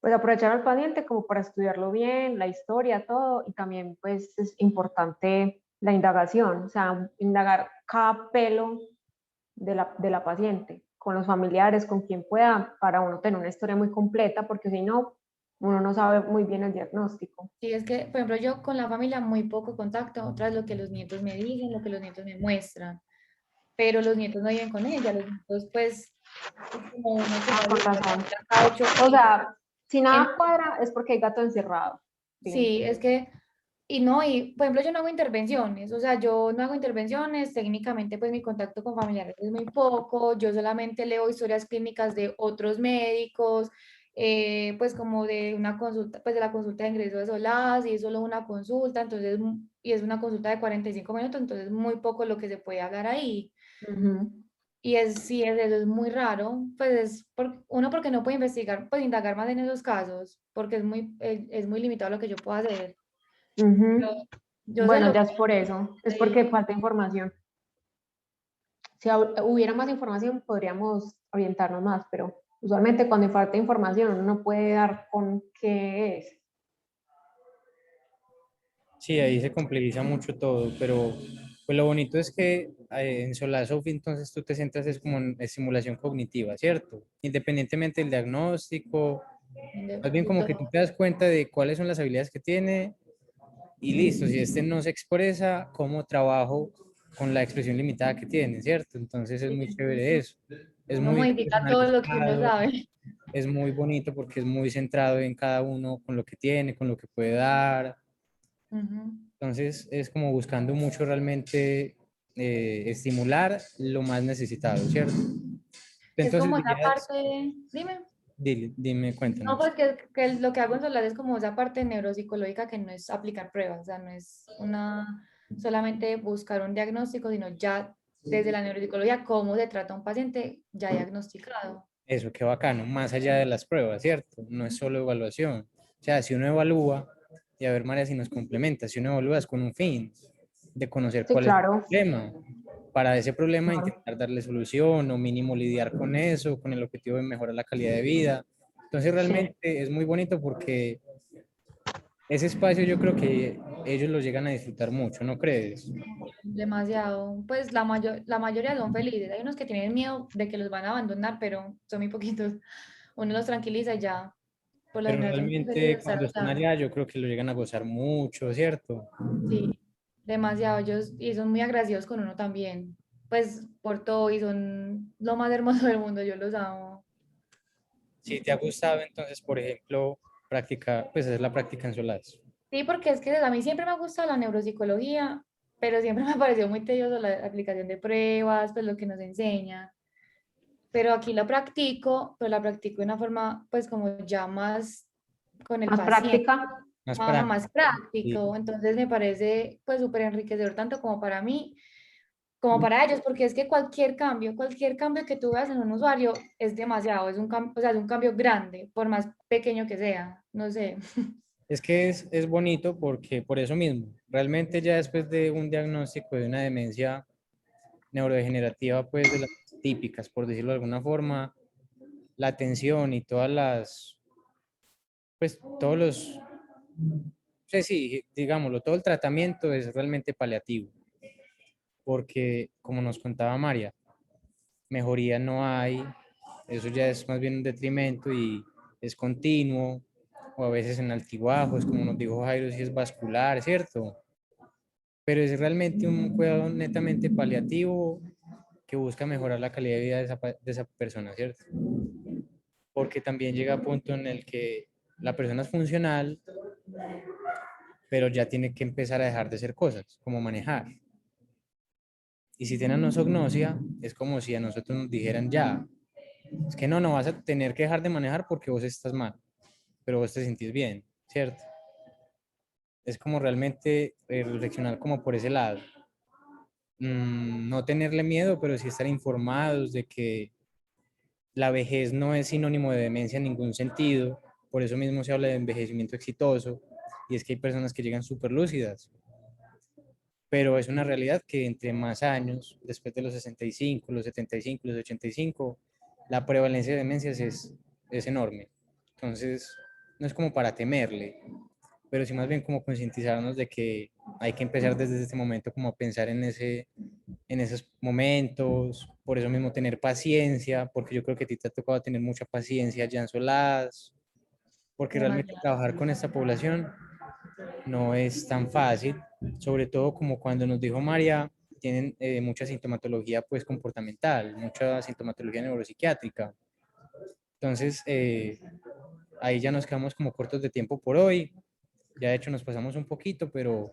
pues aprovechar al paciente como para estudiarlo bien, la historia, todo, y también pues es importante la indagación, o sea, indagar cada pelo de la paciente, con los familiares, con quien pueda, para uno tener una historia muy completa, porque si no, uno no sabe muy bien el diagnóstico.
Sí, es que, por ejemplo, yo con la familia muy poco contacto, otra es lo que los nietos me dicen, lo que los nietos me muestran, pero los nietos no viven con ella, los nietos pues es como uno que
Ah,
ya
con
vive
razón.
cada ocho
O
días.
sea, si nada cuadra es porque hay gato encerrado. Fin.
Sí, es que, y no, y por ejemplo, yo no hago intervenciones, o sea, yo no hago intervenciones, técnicamente pues mi contacto con familiares es muy poco, yo solamente leo historias clínicas de otros médicos, pues como de una consulta, pues de la consulta de ingreso de SOLAS, y es solo una consulta, entonces, y es una consulta de 45 minutos, entonces muy poco lo que se puede hablar ahí.
Ujú.
Y es, sí, eso es muy raro, pues es uno porque no puede investigar, pues indagar más en esos casos, porque es muy limitado lo que yo puedo hacer. Yo,
Ujú.
yo sé
Bueno,
lo
ya
que
es por eso, es
sé.
porque falta información. Si hubiera más información, podríamos orientarnos más, pero usualmente cuando hay falta información, uno no puede dar con qué es.
Sí, ahí se complejiza mucho todo, pero pues lo bonito es que en Solasoft entonces tú te centras es como en estimulación cognitiva, ¿cierto? Independientemente del diagnóstico, más bien
De
como que tú
todo.
te das cuenta de cuáles son las habilidades que tiene y listo, si este no se expresa, ¿cómo trabajo con la expresión limitada que tiene, ¿cierto? Entonces es muy chévere eso, es
Uno
muy
modifica todo lo que uno
personalizado,
sabe.
es muy bonito porque es muy centrado en cada uno con lo que tiene, con lo que puede dar.
Ujú.
Entonces es como buscando mucho realmente estimular lo más necesitado, ¿cierto?
Es
Entonces
como esa
dirías,
parte, dime.
dime,
No,
cuéntanos.
porque lo que hago en Solar es como esa parte neuropsicológica que no es aplicar pruebas, o sea, no es una solamente buscar un diagnóstico, sino ya desde la neuropsicología cómo se trata a un paciente ya diagnosticado.
Eso, qué bacano, más allá de las pruebas, ¿cierto? No es solo evaluación. O sea, si uno evalúa, y a ver, María, si nos complementa, si uno evalúa es con un fin de conocer
Sí,
cuál es el
claro.
problema. Para ese problema
Claro.
intentar darle solución o mínimo lidiar con eso, con el objetivo de mejorar la calidad de vida. Entonces
Sí.
realmente es muy bonito porque ese espacio yo creo que ellos lo llegan a disfrutar mucho, ¿no crees?
Demasiado, pues la mayoría son felices. Hay unos que tienen miedo de que los van a abandonar, pero son muy poquitos. Uno los tranquiliza y ya. Por lo
Pero
general son muy felices de
realmente
estar
cuando están
allá.
allá yo creo que lo llegan a gozar mucho, ¿cierto?
Sí, demasiado. Ellos, y son muy agradecidos con uno también. Pues por todo y son lo más hermoso del mundo. Yo los amo.
Si te ha gustado entonces, por ejemplo, practicar, pues hacer la práctica en Solaz.
Sí, porque es que a mí siempre me ha gustado la neuropsicología, pero siempre me ha parecido muy tedioso la aplicación de pruebas, pues lo que nos enseña. Pero aquí la practico, pero la practico de una forma, pues como ya más con el
Más
paciente,
práctica.
Más
más
práctica. Sí.
práctico. Entonces me parece pues súper enriquecedor tanto como para mí como para ellos, porque es que cualquier cambio que tú veas en un usuario es demasiado, es un cambio, o sea, es un cambio grande, por más pequeño que sea, no sé.
Es que es bonito porque por eso mismo, realmente ya después de un diagnóstico de una demencia neurodegenerativa, pues de las típicas, por decirlo de alguna forma, la atención y todas las, pues todos los, sí, sí, digámoslo, todo el tratamiento es realmente paliativo, porque como nos contaba María, mejoría no hay, eso ya es más bien un detrimento y es continuo, o a veces en altibajos, como nos dijo Jairo, si es vascular, ¿cierto? Pero es realmente un cuidado netamente paliativo que busca mejorar la calidad de vida de esa persona, ¿cierto? Porque también llega a punto en el que la persona es funcional, pero ya tiene que empezar a dejar de hacer cosas, como manejar. Y si tiene anosognosia, es como si a nosotros nos dijeran ya, es que no vas a tener que dejar de manejar porque vos estás mal, pero vos te sentís bien, ¿cierto? Es como realmente reflexionar como por ese lado. No tenerle miedo, pero sí estar informados de que la vejez no es sinónimo de demencia en ningún sentido. Por eso mismo se habla de envejecimiento exitoso. Y es que hay personas que llegan súper lúcidas. Pero es una realidad que entre más años, después de los 65, los 75, los 85, la prevalencia de demencias es enorme. Entonces, no es como para temerle, pero sí más bien como concientizarnos de que hay que empezar desde este momento como a pensar en esos momentos, por eso mismo tener paciencia, porque yo creo que a ti te ha tocado tener mucha paciencia ya en Solás, porque realmente
Demasiado.
trabajar con esta población no es tan fácil, sobre todo como cuando nos dijo María, tienen mucha sintomatología pues comportamental, mucha sintomatología neuropsiquiátrica. Entonces, ahí ya nos quedamos como cortos de tiempo por hoy. Ya de hecho nos pasamos un poquito, pero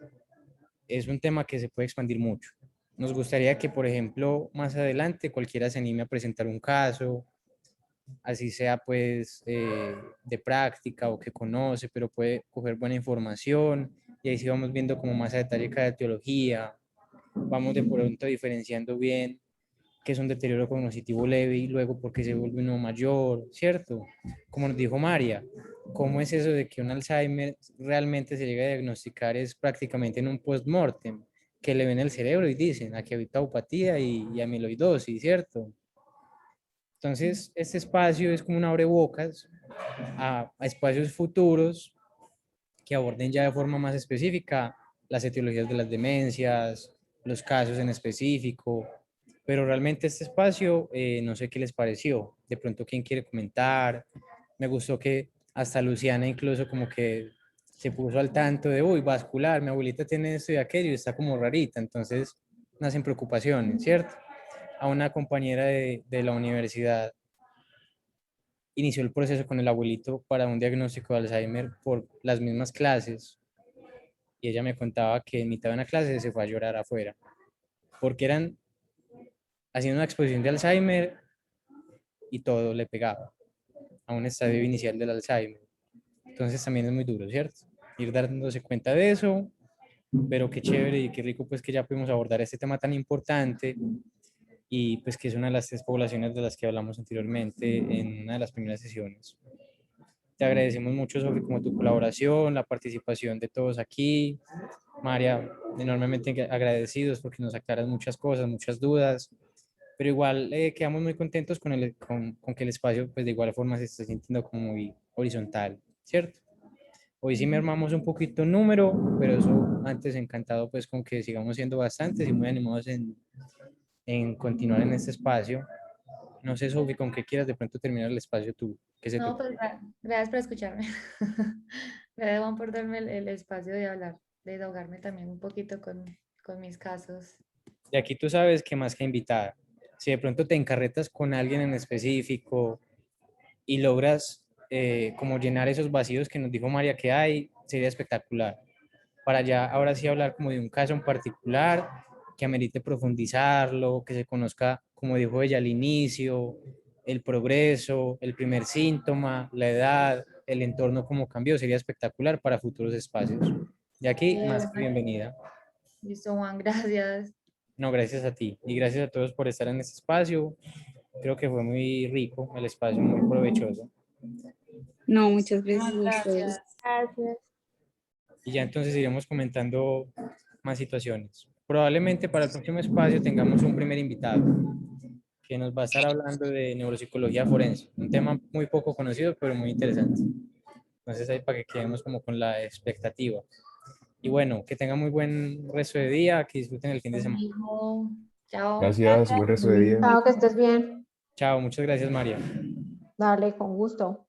es un tema que se puede expandir mucho. Nos gustaría que, por ejemplo, más adelante cualquiera se anime a presentar un caso, así sea pues de práctica o que conoce, pero puede coger buena información y ahí sí vamos viendo como más a detalle cada etiología, vamos de pronto diferenciando bien qué es un deterioro cognitivo leve y luego por qué se vuelve uno mayor, ¿cierto? Como nos dijo María, ¿cómo es eso de que un Alzheimer realmente se llega a diagnosticar es prácticamente en un post-mortem, que le ven el cerebro y dicen, aquí había taupatía y amiloidosis, ¿cierto? Entonces, este espacio es como un abrebocas a espacios futuros que aborden ya de forma más específica las etiologías de las demencias, los casos en específico, pero realmente este espacio, no sé qué les pareció, de pronto quién quiere comentar, me gustó que hasta Luciana incluso como que se puso al tanto de, uy, vascular, mi abuelita tiene esto y aquello y está como rarita, entonces nacen preocupaciones, ¿cierto? A una compañera de la universidad inició el proceso con el abuelito para un diagnóstico de Alzheimer por las mismas clases y ella me contaba que en mitad de una clase se fue a llorar afuera porque eran haciendo una exposición de Alzheimer y todo le pegaba a un estadio inicial del Alzheimer. Entonces también es muy duro, ¿cierto? Ir dándose cuenta de eso, pero qué chévere y qué rico pues que ya pudimos abordar este tema tan importante y pues que es una de las tres poblaciones de las que hablamos anteriormente en una de las primeras sesiones. Te agradecemos mucho, Sofi, como tu colaboración, la participación de todos aquí. María, enormemente agradecidos porque nos aclaras muchas cosas, muchas dudas, pero igual quedamos muy contentos con que el espacio, pues de igual forma se está sintiendo como muy horizontal, ¿cierto? Hoy sí mermamos un poquito el número, pero eso antes encantado pues con que sigamos siendo bastantes y muy animados en continuar en este espacio. No sé, Sofi, con qué quieras de pronto terminar el espacio tú, que se te
No, pues
ocurre.
gracias por escucharme. Gracias, Juan, por darme el espacio de hablar, de desahogarme también un poquito con mis casos.
Y aquí tú sabes que más que invitada, si de pronto te encarretas con alguien en específico y logras como llenar esos vacíos que nos dijo María que hay, sería espectacular. Para ya ahora sí hablar como de un caso en particular que amerite profundizarlo, que se conozca, como dijo ella al inicio, el progreso, el primer síntoma, la edad, el entorno como cambió, sería espectacular para futuros espacios. Y aquí, más que bienvenida.
Listo, Juan, gracias.
No, gracias a ti y gracias a todos por estar en este espacio. Creo que fue muy rico el espacio, muy provechoso.
No, muchas gracias
Juan,
a ustedes.
gracias.
Gracias.
Y ya entonces iremos comentando más situaciones. Probablemente para el próximo espacio tengamos un primer invitado que nos va a estar hablando de neuropsicología forense, un tema muy poco conocido, pero muy interesante. Entonces ahí para que quedemos como con la expectativa. Y bueno, que tengan muy buen resto de día, que disfruten el fin de
Lo
semana.
mismo. Chao.
Gracias, buen resto de día.
Chao, que estés bien.
Chao, muchas gracias, María.
Dale, con gusto.